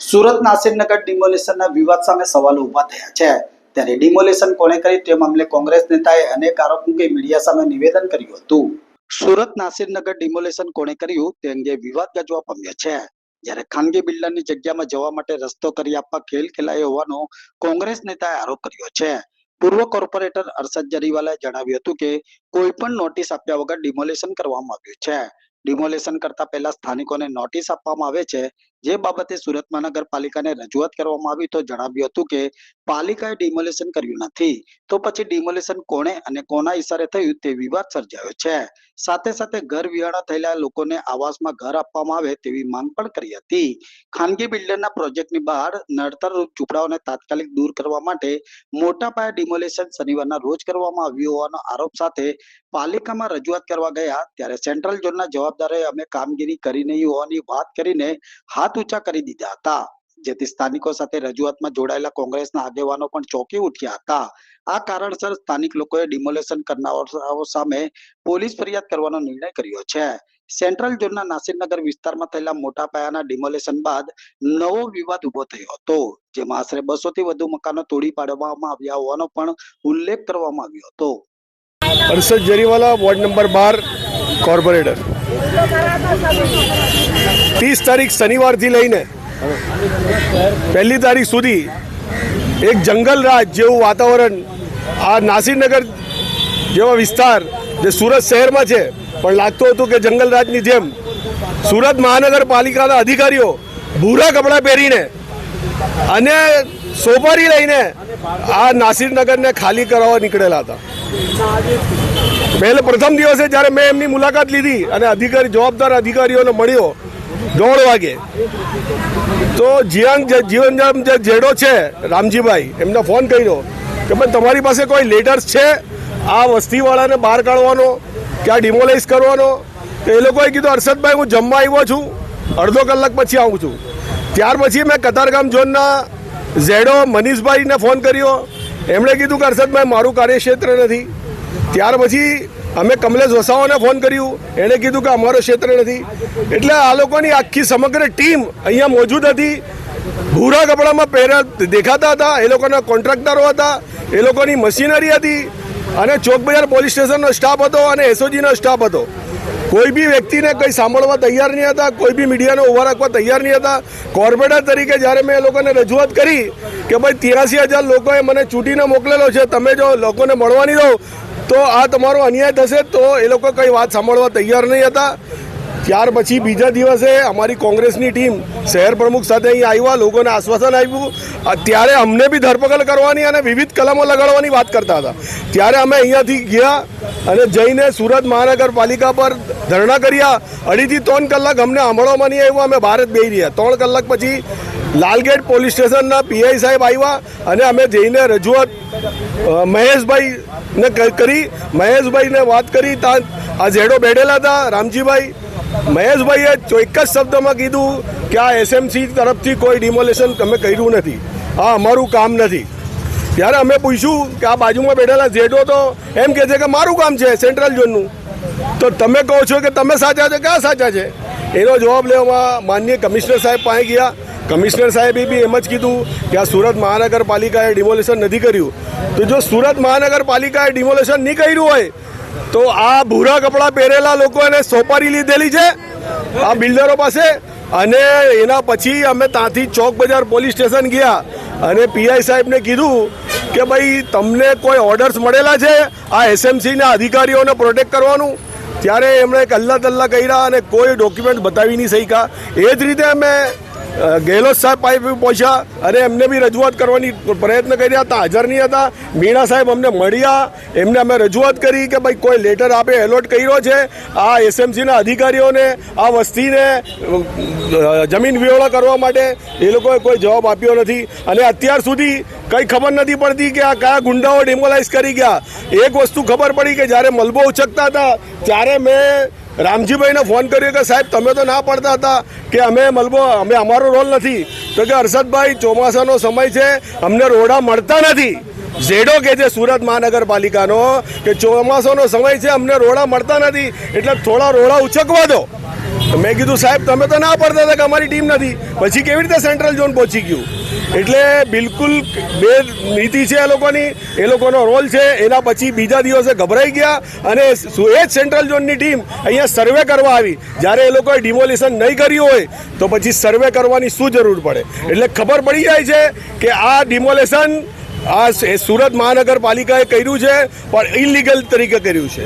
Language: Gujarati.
સુરત નાસિરનગર ડિમોલિશનના વિવાદ સામે સવાલો ઊભા થયા છે। ત્યારે ડિમોલિશન કોણે કર્યું તે મામલે કોંગ્રેસ નેતાએ અનેક આરોપ મૂકી મીડિયા સામે નિવેદન કર્યું હતું। સુરત નાસિરનગર ડિમોલિશન કોણે કર્યું તે અંગે વિવાદ ગજવા પામ્યો છે। જ્યારે ખાનગી બિલ્ડરની જગ્યામાં જવા માટે રસ્તો કરી આપવા ખેલ ખેલાયો હોવાનો કોંગ્રેસ નેતાએ આરોપ કર્યો છે। પૂર્વ કોર્પોરેટર અરશદ જરીવાલાએ જણાવ્યું હતું કે કોઈ પણ નોટિસ આપ્યા વગર ડિમોલિશન કરવામાં આવ્યું છે। ડિમોલિશન કરતા પહેલા સ્થાનિકોને નોટિસ આપવામાં આવે છે। જે બાબતે સુરત મહાનગરપાલિકાને રજૂઆત કરવામાં આવી તો જણાવ્યું હતું કે પાલિકાએ ડિમોલિશન કર્યું નથી, તો પછી ડિમોલિશન કોણે અને કોના ઇશારે થયું તે વિવાદ સર્જાયો છે। સાથે સાથે ઘર વિહોણા થયેલા લોકોને આવાસમાં ઘર આપવામાં આવે તેવી માંગ પણ કરી હતી। ખાનગી બિલ્ડરના પ્રોજેક્ટની બહાર નડતરરૂપ ઝૂંપડાઓને તાત્કાલિક દૂર કરવા માટે મોટા પાયે ડિમોલિશન શનિવારના રોજ કરવામાં આવ્યું હોવાનો આરોપ સાથે પાલિકામાં રજૂઆત કરવા ગયા ત્યારે સેન્ટ્રલ ઝોનના જવાબદારોએ અમે કામગીરી કરી નહીં હોવાની વાત કરીને હાથ ઊંચા કરી દીધા હતા। જેથી સ્થાનિકો સાથે રજૂઆતમાં જોડાયેલા કોંગ્રેસના આગેવાનો પણ ચોંકી ઉઠ્યા હતા। આ કારણસર સ્થાનિક લોકોએ ડિમોલિશન કરનારાઓ સામે પોલીસ ફરિયાદ કરવાનો નિર્ણય કર્યો છે। સેન્ટ્રલ ઝોનના નાસિરનગર વિસ્તારમાં થયેલા મોટા પાયાના ડિમોલિશન બાદ નવો વિવાદ ઉભો થયો હતો, જેમાં આશરે 200 થી વધુ મકાનો તોડી પાડવામાં આવ્યા હોવાનો પણ ઉલ્લેખ કરવામાં આવ્યો હતો। Arshad Jariwala, ward number 12, corporator. 30 તારીખ શનિવારથી લઈને 1 તારીખ સુધી એક જંગલ રાજ જેવું વાતાવરણ આ નાસિરનગર જેવા વિસ્તાર જે સુરત શહેરમાં છે પણ લાગતું હતું કે જંગલ રાજની જેમ સુરત મહાનગરપાલિકાના અધિકારીઓ ભૂરા કપડાં પહેરીને અને સોપારી લઈને આ નાસિરનગરને ખાલી કરાવવા નીકળેલા હતા। પ્રથમ દિવસે જ્યારે મેં એમની મુલાકાત લીધી અને જવાબદાર અધિકારીઓને મળ્યો 1:30 વાગે, તો જીવન જે જેડો છે રામજીભાઈ એમને ફોન કર્યો કે ભાઈ તમારી પાસે કોઈ લેટર્સ છે આ વસ્તીવાળાને બહાર કાઢવાનો કે આ ડિમોલાઇઝ કરવાનો? તો એ લોકોએ કીધું અરશદભાઈ હું જમવા આવ્યો છું, અડધો કલાક પછી આવું છું। ત્યાર પછી મેં કતારગામ ઝોનના ઝેડો મનીષભાઈને ફોન કર્યો, એમણે કીધું કે અરશદભાઈ મારું કાર્યક્ષેત્ર નથી। ત્યાર પછી અમે કમલેશ વસાવાને ફોન કર્યું, એણે કીધું કે અમારો ક્ષેત્ર નથી। એટલે આ લોકોની આખી સમગ્ર ટીમ અહીંયા મોજૂદ હતી, ભૂરા કપડામાં પહેરેલા દેખાતા હતા, એ લોકોના કોન્ટ્રાક્ટરો હતા, એ લોકોની મશીનરી હતી અને ચોક બજાર પોલીસ સ્ટેશનનો સ્ટાફ હતો અને એસઓજીનો સ્ટાફ હતો। કોઈ બી વ્યક્તિને કંઈ સાંભળવા તૈયાર નહીં હતા, કોઈ બી મીડિયાને ઉભા રાખવા તૈયાર નહીં હતા। કોર્પોરેટર તરીકે જ્યારે મેં એ લોકોને રજૂઆત કરી કે ભાઈ 83,000 લોકોએ મને ચૂંટીને મોકલેલો છે, તમે જો લોકોને મળવા નહીં દો તો આ તમારો અન્યાય થશે, તો એ લોકો કંઈ વાત સાંભળવા તૈયાર નહીં હતા। ત્યાર પછી બીજા દિવસે અમારી કોંગ્રેસની ટીમ શહેર પ્રમુખ સાથે અહીં આવ્યા, લોકોને આશ્વાસન આપ્યું, ત્યારે અમને બી ધરપકડ કરવાની અને વિવિધ કલમો લગાડવાની વાત કરતા હતા। ત્યારે અમે અહીંયાથી ગયા અને જઈને સુરત મહાનગરપાલિકા પર ધરણા કર્યા। 2.5 થી 3 કલાક અમને સાંભળવામાં નહીં આવ્યું, અમે બહાર જ બેસી રહ્યા। 3 કલાક પછી લાલગેટ પોલીસ સ્ટેશનના પીઆઈ સાહેબ આવ્યા અને અમે જઈને રજૂઆત મહેશભાઈને કરી। મહેશભાઈને વાત કરી, ત્યાં આ ઝેડો બેઠેલા હતા રામજીભાઈ। મહેશભાઈએ એક જ શબ્દમાં કીધું કે આ એસએમસી તરફથી કોઈ ડિમોલેશન અમે કર્યું નથી, આ અમારું કામ નથી। ત્યારે અમે પૂછ્યું કે આ બાજુમાં બેઠેલા ઝેડો તો એમ કહે છે કે મારું કામ છે સેન્ટ્રલ ઝોનનું, તો તમે કહો છો કે તમે સાચા છો, ક્યાં સાચા છે? એનો જવાબ લેવામાં માનનીય કમિશનર સાહેબ પાસે ગયા। કમિશનર સાહેબે બી એમ જ કીધું કે આ સુરત મહાનગરપાલિકાએ ડિમોલિશન નથી કર્યું। તો જો સુરત મહાનગરપાલિકાએ ડિમોલિશન નહીં કર્યું હોય તો આ ભૂરા કપડાં પહેરેલા લોકોને સોપારી લીધેલી છે આ બિલ્ડરો પાસે। અને એના પછી અમે ત્યાંથી ચોક બજાર પોલીસ સ્ટેશન ગયા અને પીઆઈ સાહેબને કીધું કે ભાઈ તમને કોઈ ઓર્ડર્સ મળેલા છે આ એસએમસીના અધિકારીઓને પ્રોટેક્ટ કરવાનું? ત્યારે એમણે કલ્લા તલ્લા કર્યા અને કોઈ ડોક્યુમેન્ટ બતાવી નહીં શક્યા। એ જ રીતે અમે ગેહલોત સાહેબ પાસે પહોંચ્યા અને એમને બી રજૂઆત કરવાની પ્રયત્ન કર્યા, ત્યાં હાજર નહીં હતા। મીણા સાહેબ અમને મળ્યા, એમને અમે રજૂઆત કરી કે ભાઈ કોઈ લેટર આપે એલોટ કર્યો છે આ એસએમસીના અધિકારીઓને આ વસ્તીને જમીન વિહોણા કરવા માટે, એ લોકોએ કોઈ જવાબ આપ્યો નથી અને અત્યાર સુધી કંઈ ખબર નથી પડતી કે આ કયા ગુંડાઓ ડિમોલાઇઝ કરી ગયા। એક વસ્તુ ખબર પડી કે જ્યારે મલબો ઉચકતા હતા ત્યારે મેં રામજીભાઈને ફોન કર્યો કે સાહેબ તમે તો ના પડતા હતા કે અમે અમારો રોલ નથી, તો કે અરશદભાઈ ચોમાસાનો સમય છે, અમને રોડા મળતા નથી। ઝેડો કે છે સુરત મહાનગરપાલિકાનો કે ચોમાસાનો સમય છે, અમને રોડા મળતા નથી, એટલે થોડા રોડા ઉચકવા દો। મેં કીધું સાહેબ તમે તો ના પડતા હતા કે અમારી ટીમ નથી, પછી કેવી રીતે સેન્ટ્રલ ઝોન પહોંચી ગયું? એટલે બિલકુલ બે નીતિ છે એ લોકોની, એ લોકોનો રોલ છે. એના પછી બીજા દિવસે ગભરાઈ ગયા અને એ જ સેન્ટ્રલ ઝોનની ટીમ અહીંયા સર્વે કરવા આવી. જ્યારે એ લોકોએ ડિમોલિશન નહીં કર્યું હોય તો પછી સર્વે કરવાની શું જરૂર પડે? એટલે ખબર પડી જાય છે કે આ ડિમોલેશન આ સુરત મહાનગરપાલિકાએ કર્યું છે પણ ઇલીગલ તરીકે કર્યું છે.